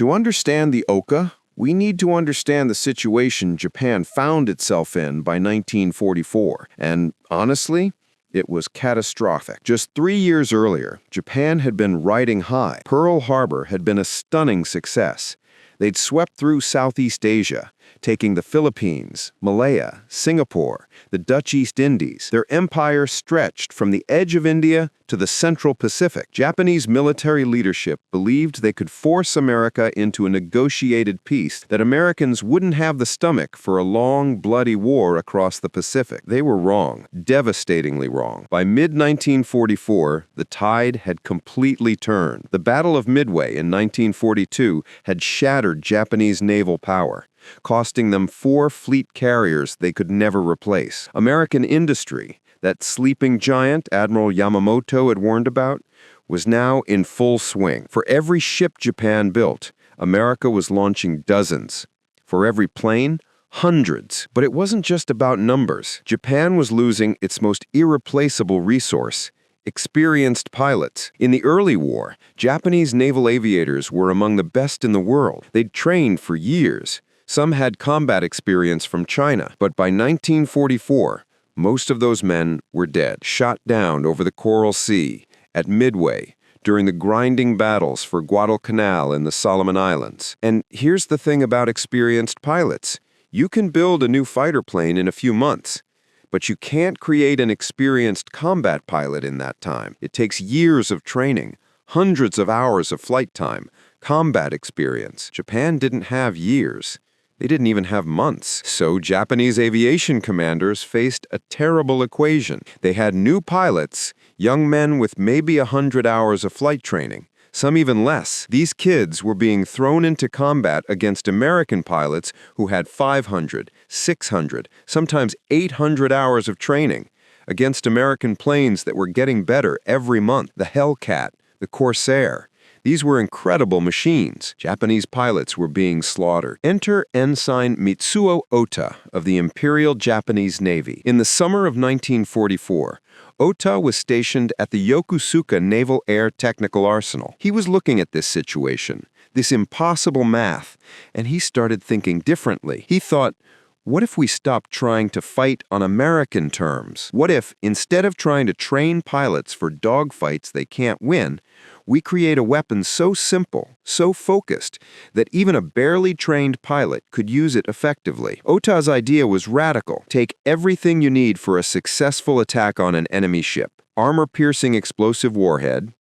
To understand the Ohka, we need to understand the situation Japan found itself in by 1944. And honestly, it was catastrophic. Just 3 years earlier, Japan had been riding high. Pearl Harbor had been a stunning success. They'd swept through Southeast Asia, taking the Philippines, Malaya, Singapore, the Dutch East Indies. Their empire stretched from the edge of India to the Central Pacific. Japanese military leadership believed they could force America into a negotiated peace, that Americans wouldn't have the stomach for a long, bloody war across the Pacific. They were wrong, devastatingly wrong. By mid-1944, the tide had completely turned. The Battle of Midway in 1942 had shattered Japanese naval power, costing them 4 fleet carriers they could never replace. American industry, that sleeping giant Admiral Yamamoto had warned about, was now in full swing. For every ship Japan built, America was launching dozens. For every plane, hundreds. But it wasn't just about numbers. Japan was losing its most irreplaceable resource: experienced pilots. In the early war, Japanese naval aviators were among the best in the world. They'd trained for years. Some had combat experience from China, but by 1944, most of those men were dead, shot down over the Coral Sea, at Midway, during the grinding battles for Guadalcanal and the Solomon Islands. And here's the thing about experienced pilots. You can build a new fighter plane in a few months, but you can't create an experienced combat pilot in that time. It takes years of training, hundreds of hours of flight time, combat experience. Japan didn't have years. They didn't even have months. So Japanese aviation commanders faced a terrible equation. They had new pilots, young men with maybe 100 hours of flight training, some even less. These kids were being thrown into combat against American pilots who had 500, 600, sometimes 800 hours of training, against American planes that were getting better every month: the Hellcat, the Corsair. These were incredible machines. Japanese pilots were being slaughtered. Enter Ensign Mitsuo Ota of the Imperial Japanese Navy. In the summer of 1944, Ota was stationed at the Yokosuka Naval Air Technical Arsenal. He was looking at this situation, this impossible math, and he started thinking differently. He thought, what if we stopped trying to fight on American terms? What if, instead of trying to train pilots for dogfights they can't win, we create a weapon so simple, so focused, that even a barely trained pilot could use it effectively? Ota's idea was radical. Take everything you need for a successful attack on an enemy ship: armor-piercing explosive warhead,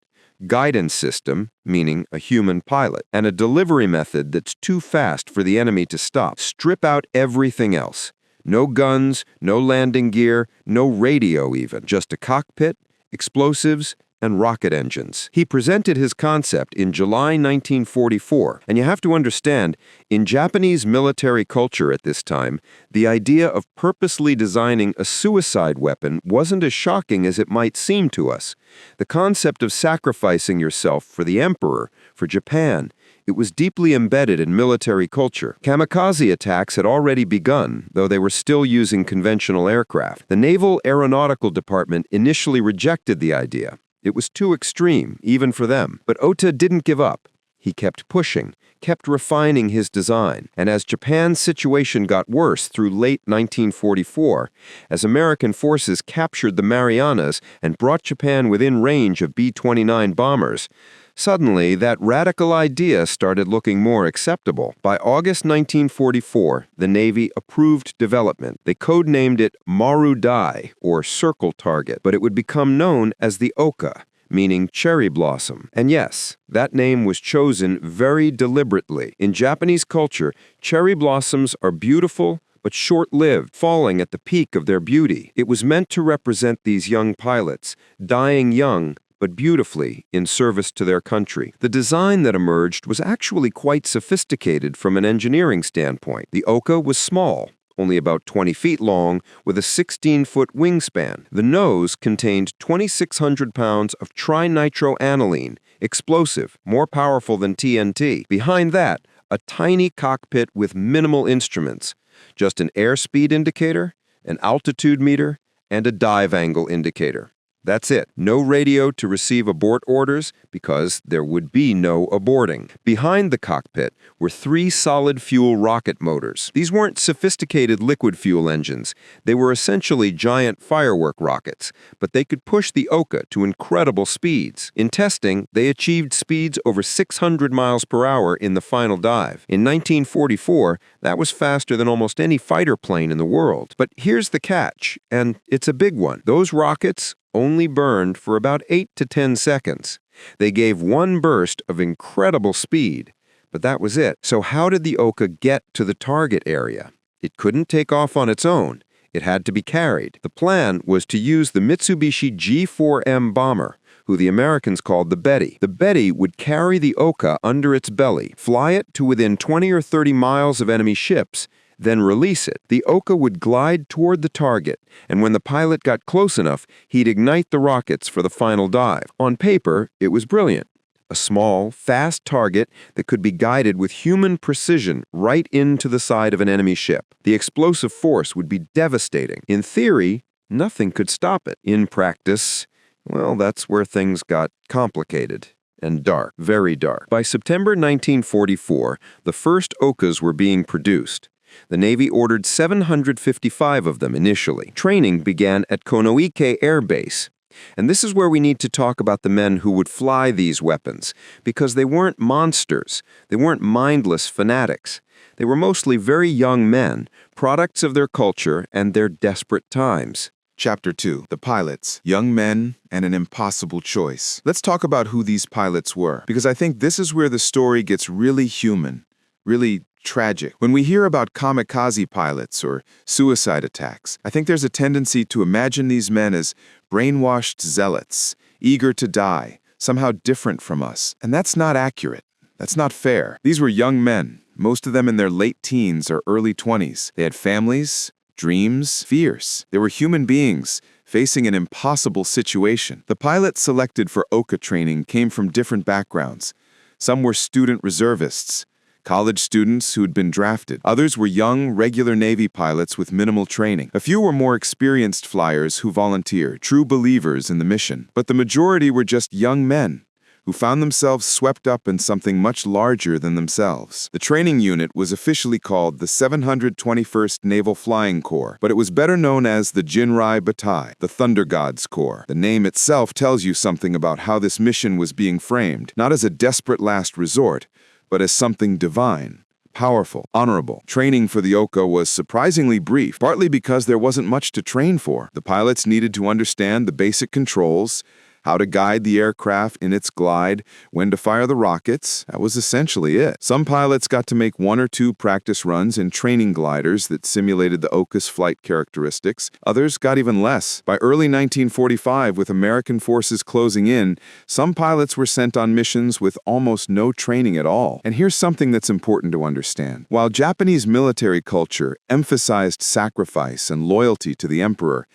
guidance system, meaning a human pilot, and a delivery method that's too fast for the enemy to stop. Strip out everything else. No guns, no landing gear, no radio even. Just a cockpit, explosives, and rocket engines. He presented his concept in July 1944, and you have to understand, in Japanese military culture at this time, the idea of purposely designing a suicide weapon wasn't as shocking as it might seem to us. The concept of sacrificing yourself for the emperor, for Japan, it was deeply embedded in military culture. Kamikaze attacks had already begun, though they were still using conventional aircraft. The Naval Aeronautical Department initially rejected the idea. It was too extreme, even for them. But Ota didn't give up. He kept pushing, kept refining his design. And as Japan's situation got worse through late 1944, as American forces captured the Marianas and brought Japan within range of B-29 bombers, suddenly that radical idea started looking more acceptable. By August 1944, the Navy approved development. They codenamed it Maru-Dai, or circle target, but it would become known as the Ohka, meaning cherry blossom. And yes, that name was chosen very deliberately. In Japanese culture, cherry blossoms are beautiful but short-lived, falling at the peak of their beauty. It was meant to represent these young pilots, dying young but beautifully in service to their country. The design that emerged was actually quite sophisticated from an engineering standpoint. The Ohka was small, only about 20 feet long, with a 16-foot wingspan. The nose contained 2,600 pounds of trinitroaniline, explosive, more powerful than TNT. Behind that, a tiny cockpit with minimal instruments, just an airspeed indicator, an altitude meter, and a dive angle indicator. That's it. No radio to receive abort orders because there would be no aborting. Behind the cockpit were 3 solid-fuel rocket motors. These weren't sophisticated liquid fuel engines. They were essentially giant firework rockets, but they could push the Ohka to incredible speeds. In testing, they achieved speeds over 600 miles per hour in the final dive. In 1944, that was faster than almost any fighter plane in the world. But here's the catch, and it's a big one. Those rockets only burned for about 8 to 10 seconds. They gave one burst of incredible speed, but that was it. So how did the Ohka get to the target area? It couldn't take off on its own. It had to be carried. The plan was to use the Mitsubishi G4M bomber, who the Americans called the Betty. The Betty would carry the Ohka under its belly, fly it to within 20 or 30 miles of enemy ships, then release it. The Ohka would glide toward the target, and when the pilot got close enough, he'd ignite the rockets for the final dive. On paper, it was brilliant. A small, fast target that could be guided with human precision right into the side of an enemy ship. The explosive force would be devastating. In theory, nothing could stop it. In practice, well, that's where things got complicated and dark, very dark. By September 1944, the first Ohkas were being produced. The Navy ordered 755 of them initially. Training began at Konoike Air Base. And this is where we need to talk about the men who would fly these weapons, because they weren't monsters. They weren't mindless fanatics. They were mostly very young men, products of their culture and their desperate times. Chapter 2. The Pilots, Young Men, and an Impossible Choice. Let's talk about who these pilots were, because I think this is where the story gets really human, really tragic. When we hear about kamikaze pilots or suicide attacks, I think there's a tendency to imagine these men as brainwashed zealots, eager to die, somehow different from us. And that's not accurate. That's not fair. These were young men, most of them in their late teens or early 20s. They had families, dreams, fears. They were human beings facing an impossible situation. The pilots selected for Ohka training came from different backgrounds. Some were student reservists, college students who'd been drafted. Others were young, regular Navy pilots with minimal training. A few were more experienced flyers who volunteered, true believers in the mission. But the majority were just young men who found themselves swept up in something much larger than themselves. The training unit was officially called the 721st Naval Flying Corps, but it was better known as the Jinrai Batai, the Thunder Gods Corps. The name itself tells you something about how this mission was being framed, not as a desperate last resort, but as something divine, powerful, honorable. Training for the Ohka was surprisingly brief, partly because there wasn't much to train for. The pilots needed to understand the basic controls, how to guide the aircraft in its glide, when to fire the rockets. That was essentially it. Some pilots got to make 1 or 2 practice runs in training gliders that simulated the Ohka's flight characteristics. Others got even less. By early 1945, with American forces closing in, some pilots were sent on missions with almost no training at all. And here's something that's important to understand. While Japanese military culture emphasized sacrifice and loyalty to the emperor,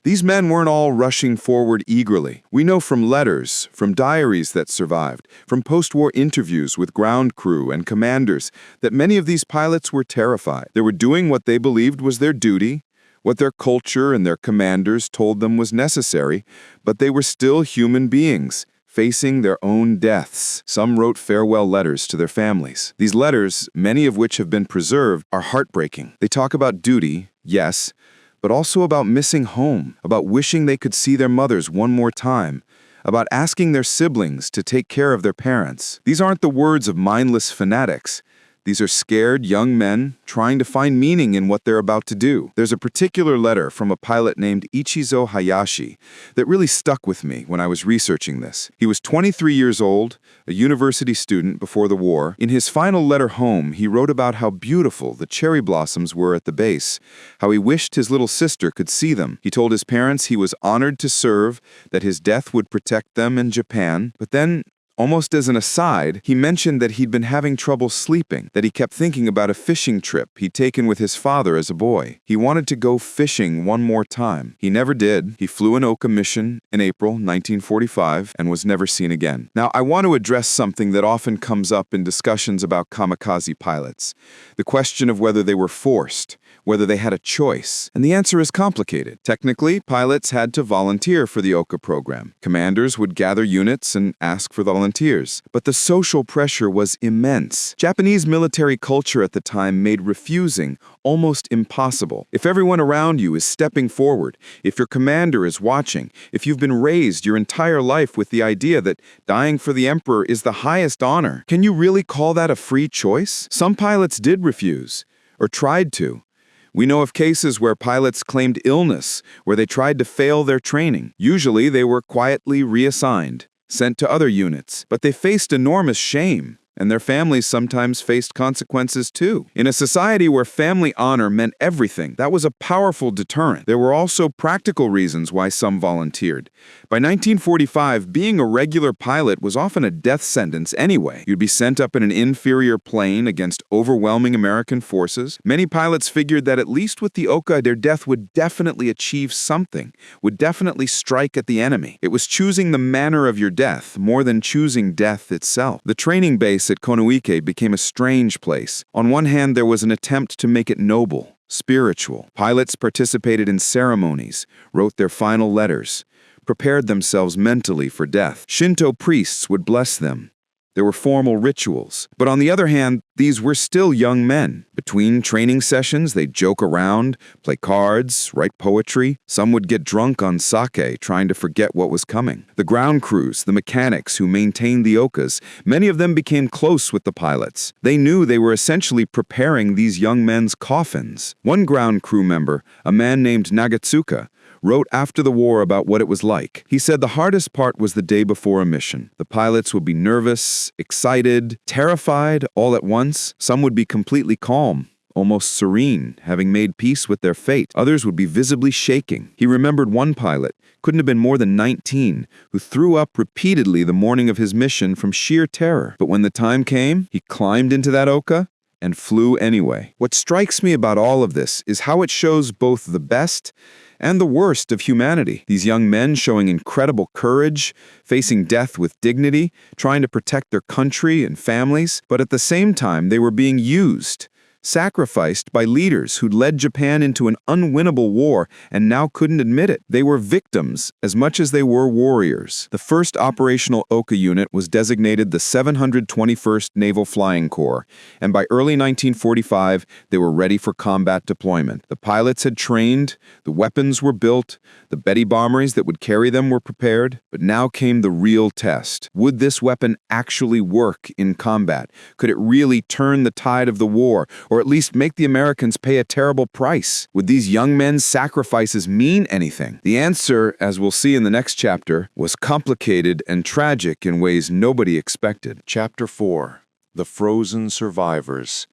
these men weren't all rushing forward eagerly. We know from letters, from diaries that survived, from post-war interviews with ground crew and commanders that many of these pilots were terrified. They were doing what they believed was their duty, what their culture and their commanders told them was necessary, but they were still human beings, facing their own deaths. Some wrote farewell letters to their families. These letters, many of which have been preserved, are heartbreaking. They talk about duty, yes, but also about missing home, about wishing they could see their mothers one more time, about asking their siblings to take care of their parents. These aren't the words of mindless fanatics. These are scared young men trying to find meaning in what they're about to do. There's a particular letter from a pilot named Ichizo Hayashi that really stuck with me when I was researching this. He was 23 years old, a university student before the war. In his final letter home, he wrote about how beautiful the cherry blossoms were at the base, how he wished his little sister could see them. He told his parents he was honored to serve, that his death would protect them in Japan. But then, Almost as an aside, he mentioned that he'd been having trouble sleeping, that he kept thinking about a fishing trip he'd taken with his father as a boy. He wanted to go fishing one more time. He never did. He flew an Ohka mission in April 1945 and was never seen again. Now, I want to address something that often comes up in discussions about kamikaze pilots. The question of whether they were forced, whether they had a choice. And the answer is complicated. Technically, pilots had to volunteer for the Ohka program. Commanders would gather units and ask for volunteers. But the social pressure was immense. Japanese military culture at the time made refusing almost impossible. If everyone around you is stepping forward, if your commander is watching, if you've been raised your entire life with the idea that dying for the emperor is the highest honor, can you really call that a free choice? Some pilots did refuse, or tried to. We know of cases where pilots claimed illness, where they tried to fail their training. Usually they were quietly reassigned, sent to other units, but they faced enormous shame, and their families sometimes faced consequences too. In a society where family honor meant everything, that was a powerful deterrent. There were also practical reasons why some volunteered. By 1945, being a regular pilot was often a death sentence anyway. You'd be sent up in an inferior plane against overwhelming American forces. Many pilots figured that at least with the Ohka, their death would definitely achieve something, would definitely strike at the enemy. It was choosing the manner of your death more than choosing death itself. The training base at Konoike became a strange place. On one hand, there was an attempt to make it noble, spiritual. Pilots participated in ceremonies, wrote their final letters, prepared themselves mentally for death. Shinto priests would bless them. There were formal rituals. But on the other hand, these were still young men. Between training sessions, they'd joke around, play cards, write poetry. Some would get drunk on sake, trying to forget what was coming. The ground crews, the mechanics who maintained the Ohkas, many of them became close with the pilots. They knew they were essentially preparing these young men's coffins. One ground crew member, a man named Nagatsuka, wrote after the war about what it was like. He said the hardest part was the day before a mission. The pilots would be nervous, excited, terrified all at once. Some would be completely calm, almost serene, having made peace with their fate. Others would be visibly shaking. He remembered one pilot, couldn't have been more than 19, who threw up repeatedly the morning of his mission from sheer terror. But when the time came, he climbed into that Ohka and flew anyway. What strikes me about all of this is how it shows both the best and the worst of humanity. These young men showing incredible courage, facing death with dignity, trying to protect their country and families, but at the same time they were being used, sacrificed by leaders who'd led Japan into an unwinnable war and now couldn't admit it. They were victims as much as they were warriors. The first operational Ohka unit was designated the 721st Naval Flying Corps, and by early 1945, they were ready for combat deployment. The pilots had trained, the weapons were built, the Betty bombers that would carry them were prepared, but now came the real test. Would this weapon actually work in combat? Could it really turn the tide of the war, or at least make the Americans pay a terrible price? Would these young men's sacrifices mean anything? The answer, as we'll see in the next chapter, was complicated and tragic in ways nobody expected. Chapter 4: The Frozen Survivors.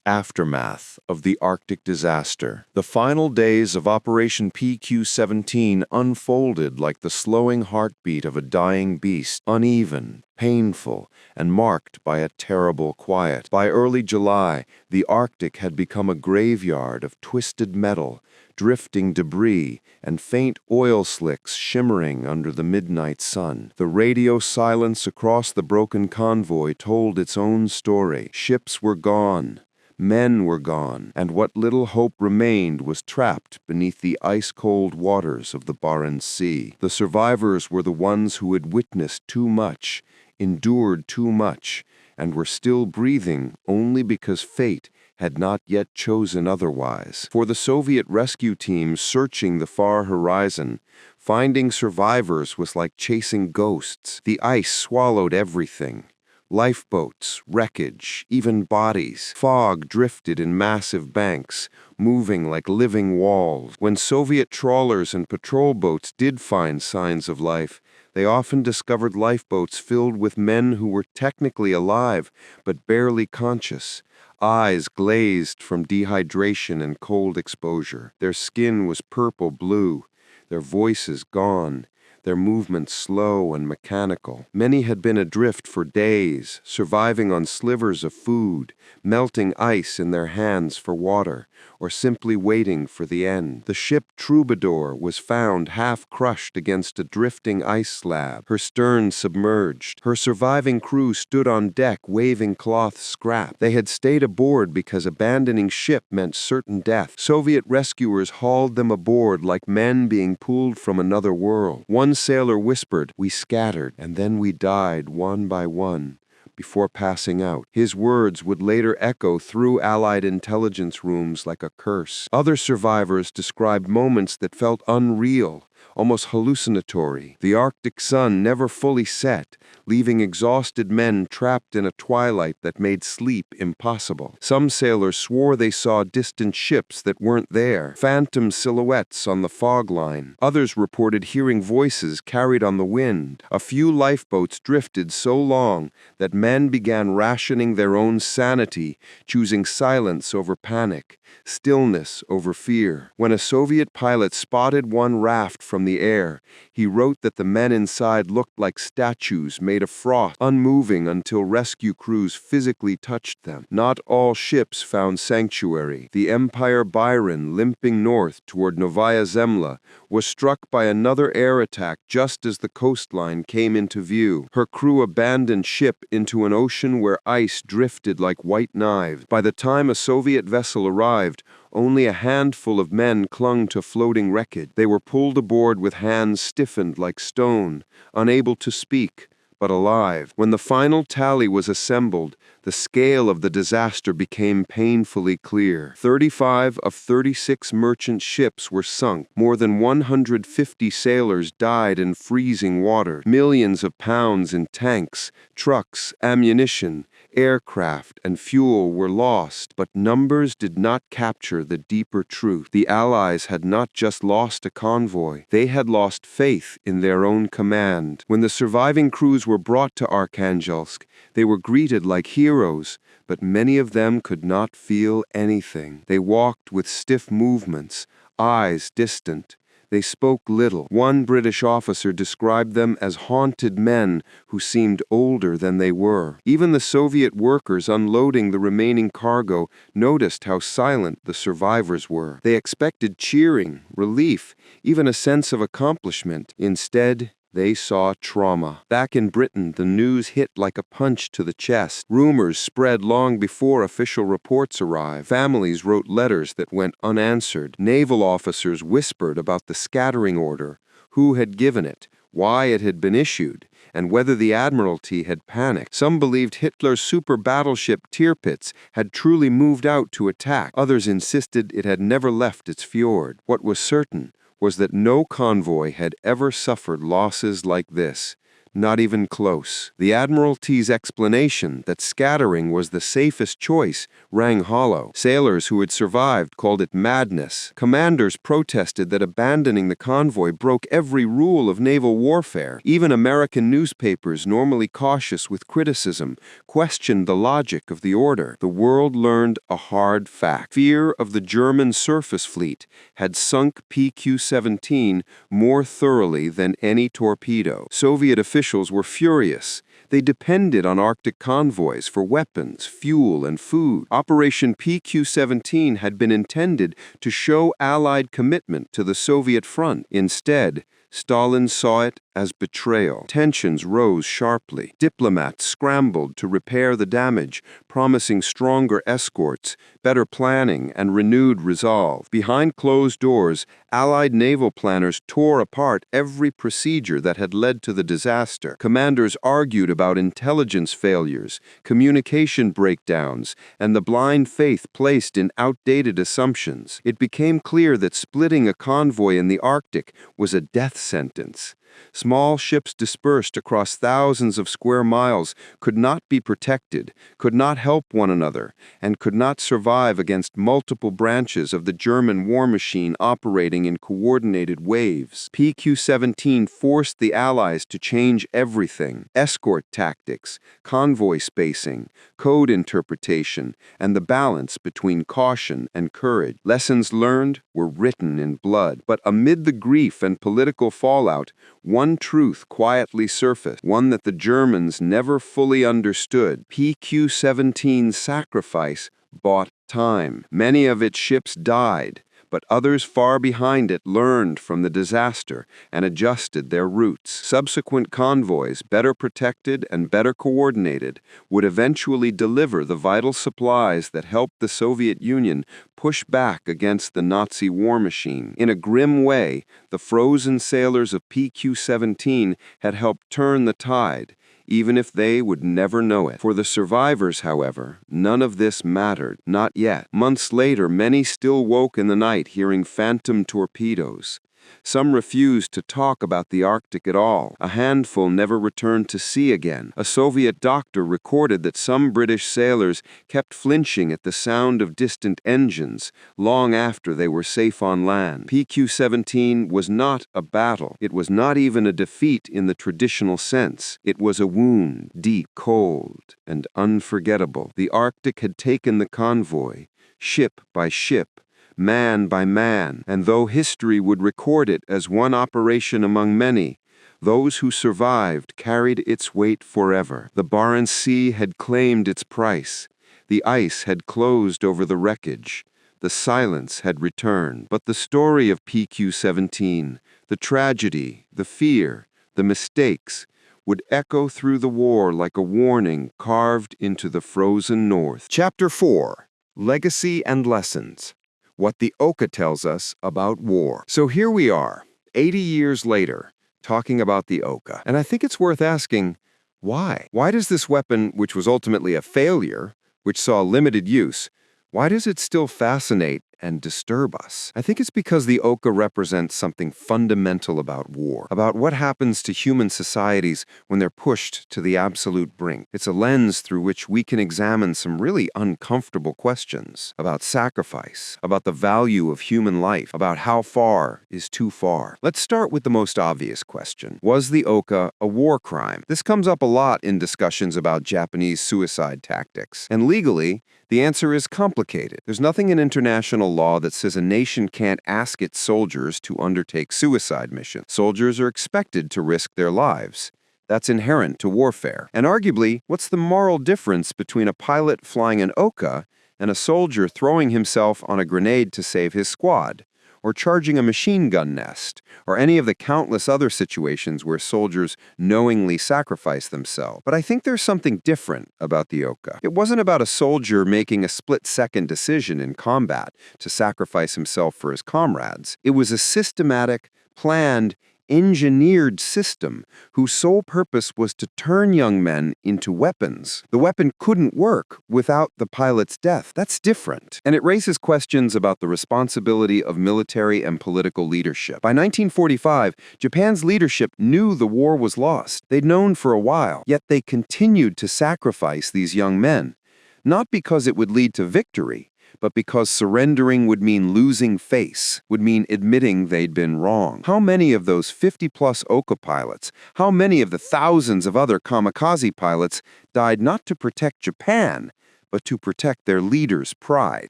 Aftermath of the Arctic Disaster. The final days of Operation PQ-17 unfolded like the slowing heartbeat of a dying beast, uneven, painful, and marked by a terrible quiet. By early July, the Arctic had become a graveyard of twisted metal, drifting debris, and faint oil slicks shimmering under the midnight sun. The radio silence across the broken convoy told its own story. Ships were gone. Men were gone, and what little hope remained was trapped beneath the ice-cold waters of the Barents Sea. The survivors were the ones who had witnessed too much, endured too much, and were still breathing only because fate had not yet chosen otherwise. For the Soviet rescue teams searching the far horizon, finding survivors was like chasing ghosts. The ice swallowed everything. Lifeboats, wreckage, even bodies. Fog drifted in massive banks, moving like living walls. When Soviet trawlers and patrol boats did find signs of life, they often discovered lifeboats filled with men who were technically alive, but barely conscious, eyes glazed from dehydration and cold exposure. Their skin was purple-blue, their voices gone, their movements slow and mechanical. Many had been adrift for days, surviving on slivers of food, melting ice in their hands for water, or simply waiting for the end. The ship Troubadour was found half crushed against a drifting ice slab, her stern submerged. Her surviving crew stood on deck waving cloth scrap. They had stayed aboard because abandoning ship meant certain death. Soviet rescuers hauled them aboard like men being pulled from another world. One sailor whispered, "We scattered, and then we died one by one," before passing out. His words would later echo through Allied intelligence rooms like a curse. Other survivors described moments that felt unreal, almost hallucinatory. The Arctic sun never fully set, leaving exhausted men trapped in a twilight that made sleep impossible. Some sailors swore they saw distant ships that weren't there, phantom silhouettes on the fog line. Others reported hearing voices carried on the wind. A few lifeboats drifted so long that men began rationing their own sanity, choosing silence over panic, stillness over fear. When a Soviet pilot spotted one raft from the air, he wrote that the men inside looked like statues made of froth, unmoving until rescue crews physically touched them. Not all ships found sanctuary. The Empire Byron, limping north toward Novaya Zemlya, was struck by another air attack just as the coastline came into view. Her crew abandoned ship into an ocean where ice drifted like white knives. By the time a Soviet vessel arrived, only a handful of men clung to floating wreckage. They were pulled aboard with hands stiffened like stone, unable to speak, but alive. When the final tally was assembled, the scale of the disaster became painfully clear. 35 of 36 merchant ships were sunk. More than 150 sailors died in freezing water. Millions of pounds in tanks, trucks, ammunition, aircraft, and fuel were lost, but numbers did not capture the deeper truth. The Allies had not just lost a convoy, they had lost faith in their own command. When the surviving crews were brought to Arkhangelsk, they were greeted like heroes, but many of them could not feel anything. They walked with stiff movements, eyes distant. They spoke little. One British officer described them as haunted men who seemed older than they were. Even the Soviet workers unloading the remaining cargo noticed how silent the survivors were. They expected cheering, relief, even a sense of accomplishment. Instead, they saw trauma. Back in Britain, the news hit like a punch to the chest. Rumors spread long before official reports arrived. Families wrote letters that went unanswered. Naval officers whispered about the scattering order, who had given it, why it had been issued, and whether the Admiralty had panicked. Some believed Hitler's super battleship Tirpitz had truly moved out to attack. Others insisted it had never left its fjord. What was certain was that no convoy had ever suffered losses like this, not even close. The Admiralty's explanation that scattering was the safest choice rang hollow. Sailors who had survived called it madness. Commanders protested that abandoning the convoy broke every rule of naval warfare. Even American newspapers, normally cautious with criticism, questioned the logic of the order. The world learned a hard fact. Fear of the German surface fleet had sunk PQ-17 more thoroughly than any torpedo. Soviet officials were furious. They depended on Arctic convoys for weapons, fuel, and food. Operation PQ-17 had been intended to show Allied commitment to the Soviet front. Instead, Stalin saw it as betrayal. Tensions rose sharply. Diplomats scrambled to repair the damage, promising stronger escorts, better planning, and renewed resolve. Behind closed doors, Allied naval planners tore apart every procedure that had led to the disaster. Commanders argued about intelligence failures, communication breakdowns, and the blind faith placed in outdated assumptions. It became clear that splitting a convoy in the Arctic was a death sentence. Small ships dispersed across thousands of square miles could not be protected, could not help one another, and could not survive against multiple branches of the German war machine operating in coordinated waves. PQ-17 forced the Allies to change everything: escort tactics, convoy spacing, code interpretation, and the balance between caution and courage. Lessons learned were written in blood, but amid the grief and political fallout, one truth quietly surfaced, one that the Germans never fully understood. PQ-17's sacrifice bought time. Many of its ships died, but others far behind it learned from the disaster and adjusted their routes. Subsequent convoys, better protected and better coordinated, would eventually deliver the vital supplies that helped the Soviet Union push back against the Nazi war machine. In a grim way, the frozen sailors of PQ-17 had helped turn the tide, even if they would never know it. For the survivors, however, none of this mattered, not yet. Months later, many still woke in the night hearing phantom torpedoes. Some refused to talk about the Arctic at all. A handful never returned to sea again. A Soviet doctor recorded that some British sailors kept flinching at the sound of distant engines long after they were safe on land. PQ-17 was not a battle. It was not even a defeat in the traditional sense. It was a wound, deep, cold, and unforgettable. The Arctic had taken the convoy, ship by ship, man by man, and though history would record it as one operation among many, those who survived carried its weight forever. The Barents Sea had claimed its price. The ice had closed over the wreckage. The silence had returned. But the story of PQ-17, the tragedy, the fear, the mistakes, would echo through the war like a warning carved into the frozen north. Chapter 4: Legacy and Lessons. What the Ohka tells us about war. So here we are, 80 years later, talking about the Ohka. And I think it's worth asking, why? Why does this weapon, which was ultimately a failure, which saw limited use, why does it still fascinate and disturb us? I think it's because the Ohka represents something fundamental about war, about what happens to human societies when they're pushed to the absolute brink. It's a lens through which we can examine some really uncomfortable questions about sacrifice, about the value of human life, about how far is too far. Let's start with the most obvious question. Was the Ohka a war crime? This comes up a lot in discussions about Japanese suicide tactics. And legally, the answer is complicated. There's nothing in international law that says a nation can't ask its soldiers to undertake suicide missions. Soldiers are expected to risk their lives. That's inherent to warfare. And arguably, what's the moral difference between a pilot flying an Ohka and a soldier throwing himself on a grenade to save his squad, or charging a machine gun nest, or any of the countless other situations where soldiers knowingly sacrifice themselves? But I think there's something different about the Ohka. It wasn't about a soldier making a split-second decision in combat to sacrifice himself for his comrades. It was a systematic, planned, engineered system whose sole purpose was to turn young men into weapons. The weapon couldn't work without the pilot's death. That's different. And it raises questions about the responsibility of military and political leadership. By 1945, Japan's leadership knew the war was lost. They'd known for a while, yet they continued to sacrifice these young men, not because it would lead to victory, but because surrendering would mean losing face, would mean admitting they'd been wrong. How many of those 50-plus Ohka pilots, how many of the thousands of other kamikaze pilots died not to protect Japan, but to protect their leaders' pride?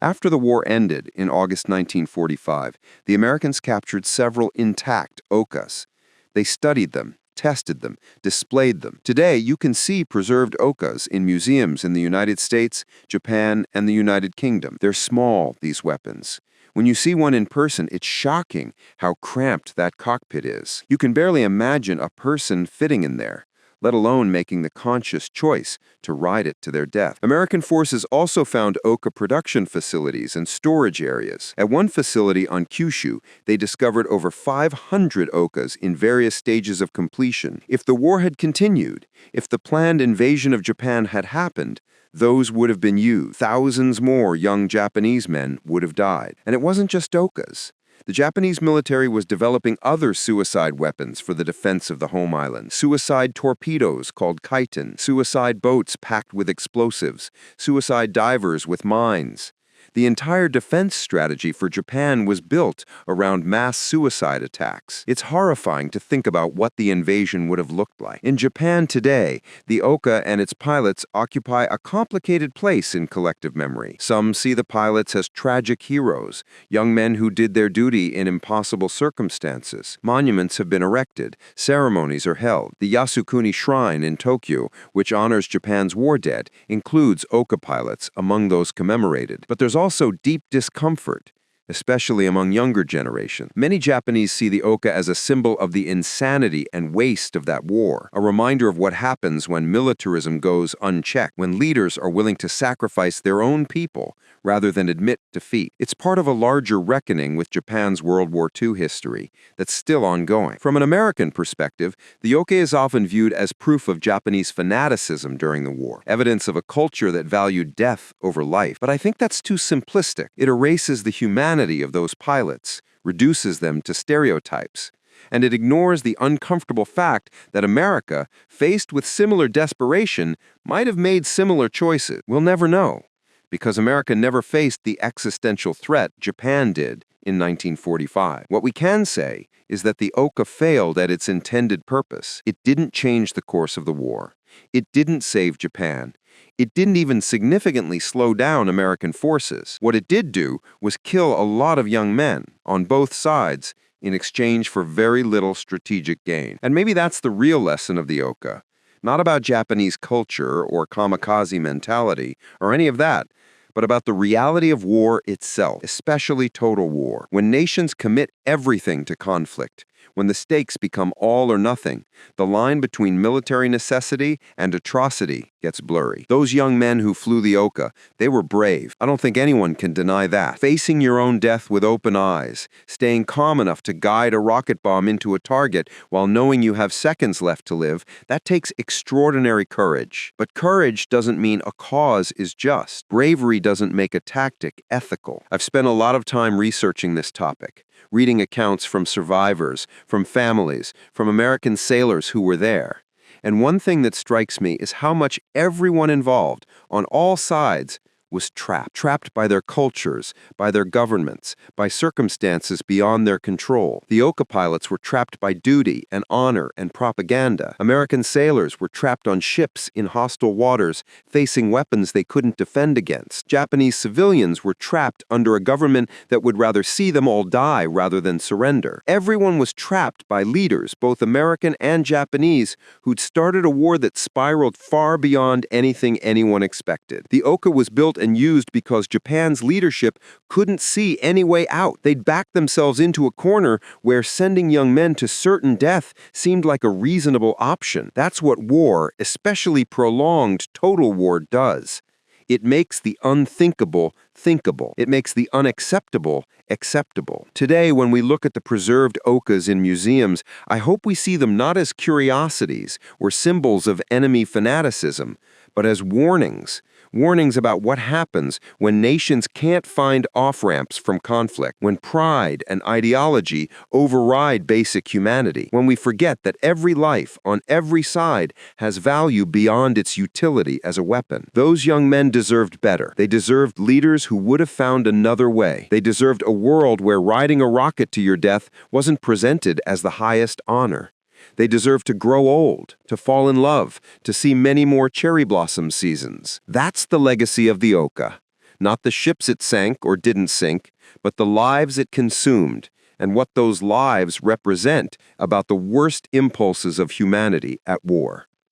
After the war ended in August 1945, the Americans captured several intact Ohkas. They studied them, tested them, displayed them. Today, you can see preserved Ohkas in museums in the United States, Japan, and the United Kingdom. They're small, these weapons. When you see one in person, it's shocking how cramped that cockpit is. You can barely imagine a person fitting in there, let alone making the conscious choice to ride it to their death. American forces also found Ohka production facilities and storage areas. At one facility on Kyushu, they discovered over 500 Ohkas in various stages of completion. If the war had continued, if the planned invasion of Japan had happened, those would have been used. Thousands more young Japanese men would have died. And it wasn't just Ohkas. The Japanese military was developing other suicide weapons for the defense of the home island. Suicide torpedoes called kaiten, suicide boats packed with explosives, suicide divers with mines. The entire defense strategy for Japan was built around mass suicide attacks. It's horrifying to think about what the invasion would have looked like. In Japan today, the Ohka and its pilots occupy a complicated place in collective memory. Some see the pilots as tragic heroes, young men who did their duty in impossible circumstances. Monuments have been erected, ceremonies are held. The Yasukuni Shrine in Tokyo, which honors Japan's war dead, includes Ohka pilots among those commemorated. But there's also deep discomfort, especially among younger generations. Many Japanese see the Ohka as a symbol of the insanity and waste of that war, a reminder of what happens when militarism goes unchecked, when leaders are willing to sacrifice their own people rather than admit defeat. It's part of a larger reckoning with Japan's World War II history that's still ongoing. From an American perspective, the Ohka is often viewed as proof of Japanese fanaticism during the war, evidence of a culture that valued death over life. But I think that's too simplistic. It erases the humanity of those pilots, reduces them to stereotypes, and it ignores the uncomfortable fact that America, faced with similar desperation, might have made similar choices. We'll never know, because America never faced the existential threat Japan did in 1945. What we can say is that the Ohka failed at its intended purpose. It didn't change the course of the war. It didn't save Japan. It didn't even significantly slow down American forces. What it did do was kill a lot of young men on both sides in exchange for very little strategic gain. And maybe that's the real lesson of the Ohka. Not about Japanese culture or kamikaze mentality or any of that, but about the reality of war itself, especially total war. When nations commit everything to conflict, when the stakes become all or nothing, the line between military necessity and atrocity gets blurry. Those young men who flew the Ohka, they were brave. I don't think anyone can deny that. Facing your own death with open eyes, staying calm enough to guide a rocket bomb into a target while knowing you have seconds left to live, that takes extraordinary courage. But courage doesn't mean a cause is just. Bravery doesn't make a tactic ethical. I've spent a lot of time researching this topic, reading accounts from survivors, from families, from American sailors who were there. And one thing that strikes me is how much everyone involved, on all sides, was trapped by their cultures, by their governments, by circumstances beyond their control. The Ohka pilots were trapped by duty and honor and propaganda. American sailors were trapped on ships in hostile waters, facing weapons they couldn't defend against. Japanese civilians were trapped under a government that would rather see them all die rather than surrender. Everyone was trapped by leaders, both American and Japanese, who'd started a war that spiraled far beyond anything anyone expected. The Ohka was built and used because Japan's leadership couldn't see any way out. They'd backed themselves into a corner where sending young men to certain death seemed like a reasonable option. That's what war, especially prolonged total war, does. It makes the unthinkable thinkable. It makes the unacceptable acceptable. Today, when we look at the preserved Ohkas in museums, I hope we see them not as curiosities or symbols of enemy fanaticism, but as warnings. Warnings about what happens when nations can't find off-ramps from conflict, when pride and ideology override basic humanity, when we forget that every life on every side has value beyond its utility as a weapon. Those young men deserved better. They deserved leaders who would have found another way. They deserved a world where riding a rocket to your death wasn't presented as the highest honor. They deserve to grow old, to fall in love, to see many more cherry blossom seasons. That's the legacy of the Ohka. Not the ships it sank or didn't sink, but the lives it consumed, and what those lives represent about the worst impulses of humanity at war.